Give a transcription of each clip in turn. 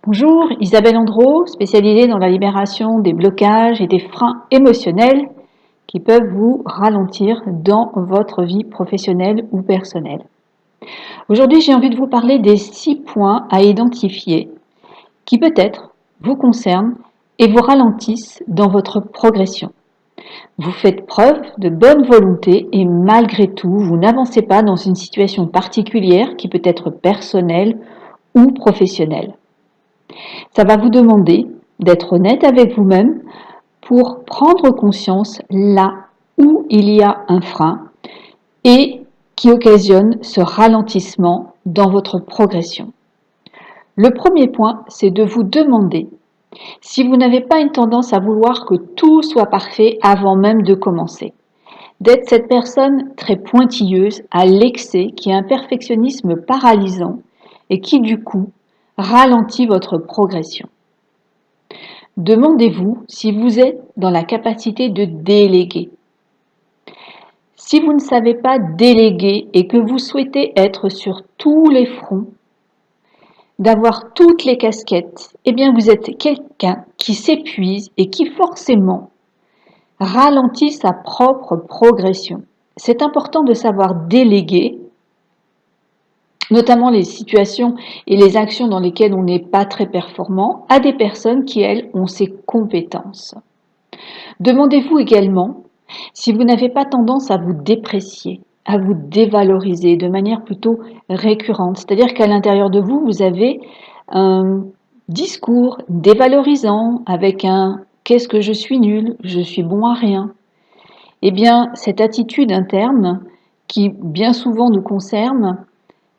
Bonjour, Isabelle Andro, spécialisée dans la libération des blocages et des freins émotionnels qui peuvent vous ralentir dans votre vie professionnelle ou personnelle. Aujourd'hui, j'ai envie de vous parler des 6 points à identifier qui peut-être vous concernent et vous ralentissent dans votre progression. Vous faites preuve de bonne volonté et malgré tout, vous n'avancez pas dans une situation particulière qui peut être personnelle ou professionnelle. Ça va vous demander d'être honnête avec vous-même pour prendre conscience là où il y a un frein et qui occasionne ce ralentissement dans votre progression. Le premier point, c'est de vous demander si vous n'avez pas une tendance à vouloir que tout soit parfait avant même de commencer. D'être cette personne très pointilleuse à l'excès qui a un perfectionnisme paralysant et qui du coup ralentit votre progression. Demandez-vous si vous êtes dans la capacité de déléguer. Si vous ne savez pas déléguer et que vous souhaitez être sur tous les fronts, d'avoir toutes les casquettes, eh bien vous êtes quelqu'un qui s'épuise et qui forcément ralentit sa propre progression. C'est important de savoir déléguer, notamment les situations et les actions dans lesquelles on n'est pas très performant, à des personnes qui, elles, ont ces compétences. Demandez-vous également si vous n'avez pas tendance à vous déprécier, à vous dévaloriser de manière plutôt récurrente. C'est-à-dire qu'à l'intérieur de vous, vous avez un discours dévalorisant avec un « qu'est-ce que je suis nul, je suis bon à rien ». Eh bien, cette attitude interne qui bien souvent nous concerne,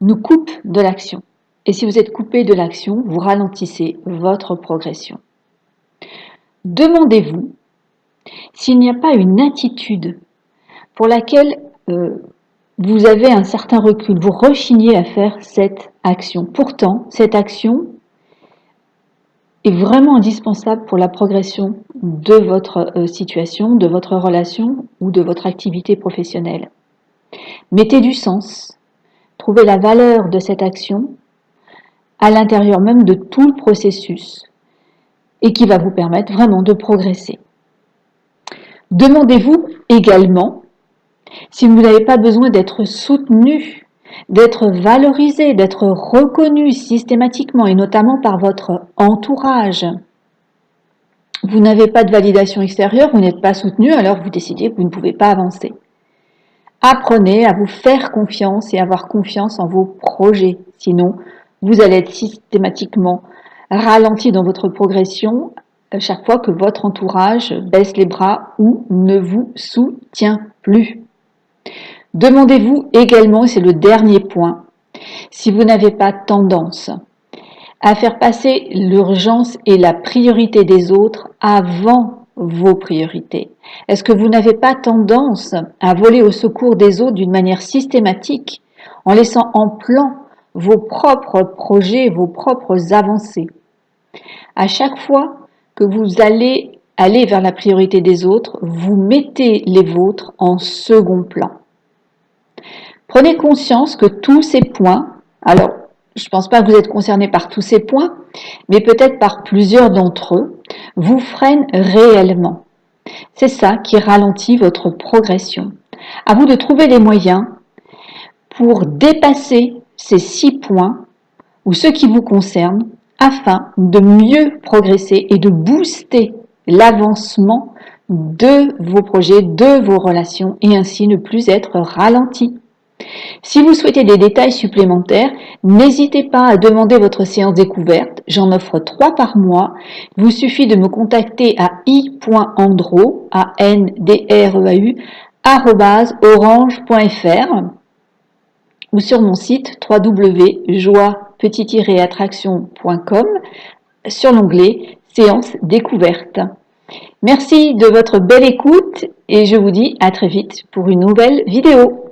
nous coupe de l'action. Et si vous êtes coupé de l'action, vous ralentissez votre progression. Demandez-vous s'il n'y a pas une attitude pour laquelle vous avez un certain recul, vous rechignez à faire cette action. Pourtant, cette action est vraiment indispensable pour la progression de votre situation, de votre relation ou de votre activité professionnelle. Mettez du sens, trouvez la valeur de cette action à l'intérieur même de tout le processus et qui va vous permettre vraiment de progresser. Demandez-vous également si vous n'avez pas besoin d'être soutenu, d'être valorisé, d'être reconnu systématiquement et notamment par votre entourage. Vous n'avez pas de validation extérieure, vous n'êtes pas soutenu, alors vous décidez que vous ne pouvez pas avancer. Apprenez à vous faire confiance et avoir confiance en vos projets. Sinon, vous allez être systématiquement ralenti dans votre progression chaque fois que votre entourage baisse les bras ou ne vous soutient plus. Demandez-vous également, et c'est le dernier point, si vous n'avez pas tendance à faire passer l'urgence et la priorité des autres avant vos priorités. Est-ce que vous n'avez pas tendance à voler au secours des autres d'une manière systématique en laissant en plan vos propres projets, vos propres avancées? À chaque fois que vous allez aller vers la priorité des autres, vous mettez les vôtres en second plan. Prenez conscience que tous ces points, alors je ne pense pas que vous êtes concerné par tous ces points, mais peut-être par plusieurs d'entre eux, vous freinent réellement. C'est ça qui ralentit votre progression. À vous de trouver les moyens pour dépasser ces 6 points ou ceux qui vous concernent afin de mieux progresser et de booster l'avancement de vos projets, de vos relations et ainsi ne plus être ralenti. Si vous souhaitez des détails supplémentaires, n'hésitez pas à demander votre séance découverte. J'en offre 3 par mois. Il vous suffit de me contacter à i.andreu, @orange.fr ou sur mon site www.joie-attraction.com sur l'onglet séance découverte. Merci de votre belle écoute et je vous dis à très vite pour une nouvelle vidéo.